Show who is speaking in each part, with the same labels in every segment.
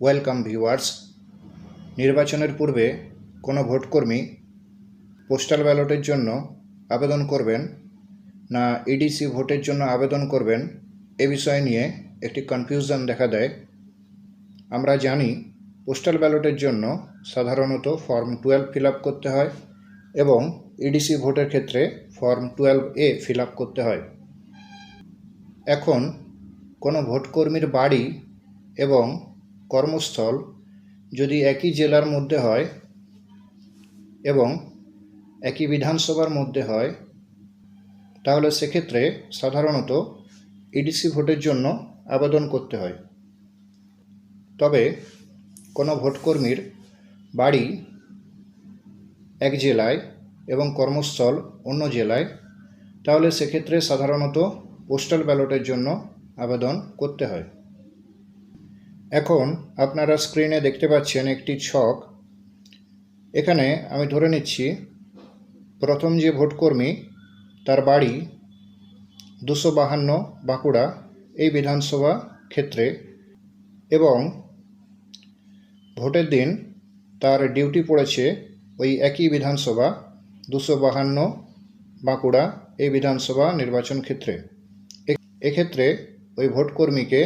Speaker 1: Welcome viewers. নির্বাচনের পূর্বে কোনো ভোটকর্মী পোস্টাল ব্যালটের জন্য আবেদন করবেন না ইডিসি ভোটের জন্য আবেদন করবেন এ বিষয় নিয়ে একটি কনফিউশন দেখা দেয়। আমরা জানি পোস্টাল ব্যালটের জন্য সাধারণত ফর্ম 12 ফিল আপ করতে হয় এবং ইডিসি ভোটের ক্ষেত্রে ফর্ম 12A ফিল আপ করতে হয়। এখন কোনো ভোটকর্মীর বাড়ি এবং কর্মস্থল যদি একই জেলার মধ্যে হয় এবং একই বিধানসভার মধ্যে হয়, তাহলে সেক্ষেত্রে সাধারণত ইডিসি ভোটের জন্য আবেদন করতে হয়। তবে কোনো ভোটকর্মীর বাড়ি এক জেলায় এবং কর্মস্থল অন্য জেলায়, তাহলে সেক্ষেত্রে সাধারণত পোস্টাল ব্যালটের জন্য আবেদন করতে হয়। এখন আপনারা স্ক্রিনে দেখতে পাচ্ছেন একটি ছক। এখানে আমি ধরে নিচ্ছি প্রথম যে ভোটকর্মী তার বাড়ি 252 বাঁকুড়া এই বিধানসভা ক্ষেত্রে এবং ভোটের দিন তার ডিউটি পড়েছে ওই একই বিধানসভা 252 বাঁকুড়া এই বিধানসভা নির্বাচন ক্ষেত্রে। এক্ষেত্রে ওই ভোটকর্মীকে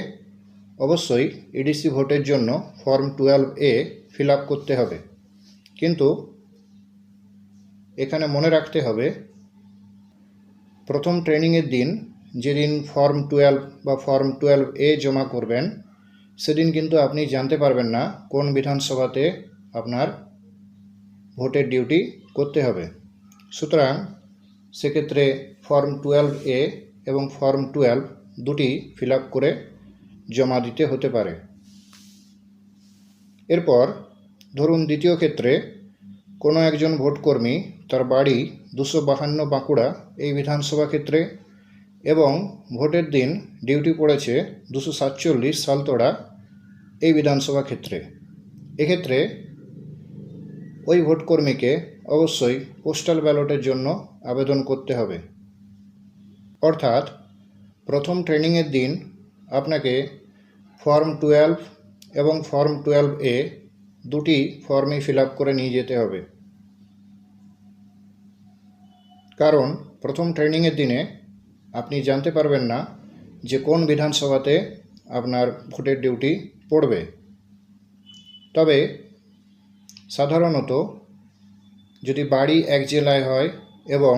Speaker 1: অবশ্যই ইডিসি ভোটের জন্য ফর্ম 12A ফিল আপ করতে হবে। কিন্তু এখানে মনে রাখতে হবে, প্রথম ট্রেনিংয়ের দিন যেদিন ফর্ম 12 বা ফর্ম 12A জমা করবেন, সেদিন কিন্তু আপনি জানতে পারবেন না কোন বিধানসভাতে আপনার ভোটের ডিউটি করতে হবে। সুতরাং সেক্ষেত্রে ফর্ম 12A এবং ফর্ম 12 দুটি ফিল আপ করে জমা দিতে হতে পারে। এরপর ধরুন দ্বিতীয় ক্ষেত্রে কোনো একজন ভোটকর্মী তার বাড়ি 252 বাঁকুড়া এই বিধানসভা ক্ষেত্রে এবং ভোটের দিন ডিউটি পড়েছে 247 সালতোড়া এই বিধানসভা ক্ষেত্রে। এক্ষেত্রে ওই ভোটকর্মীকে অবশ্যই পোস্টাল ব্যালটের জন্য আবেদন করতে হবে। অর্থাৎ প্রথম ট্রেনিংয়ের দিন আপনাকে ফর্ম 12 এবং ফর্ম 12A দুটি ফর্মই ফিল আপ করে নিয়ে যেতে হবে। কারণ প্রথম ট্রেনিংয়ের দিনে আপনি জানতে পারবেন না যে কোন বিধানসভাতে আপনার ভোটের ডিউটি পড়বে। তবে সাধারণত যদি বাড়ি এক জেলায় হয় এবং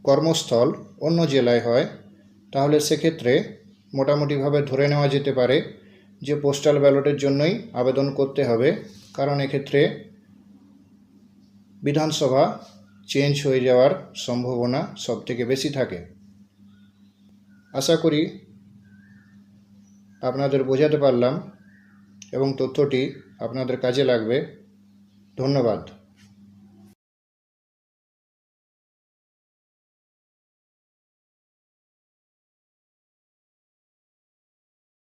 Speaker 1: কর্মস্থল অন্য জেলায় হয়, তাহলে সেক্ষেত্রে মোটামুটিভাবে ধরে নেওয়া যেতে পারে যে পোস্টাল ব্যালটের জন্যই আবেদন করতে হবে। কারণ এক্ষেত্রে বিধানসভা চেঞ্জ হয়ে যাওয়ার সম্ভাবনা সবথেকে বেশি থাকে। আশা করি আপনাদের বোঝাতে পারলাম এবং তথ্যটি আপনাদের কাজে লাগবে। ধন্যবাদ।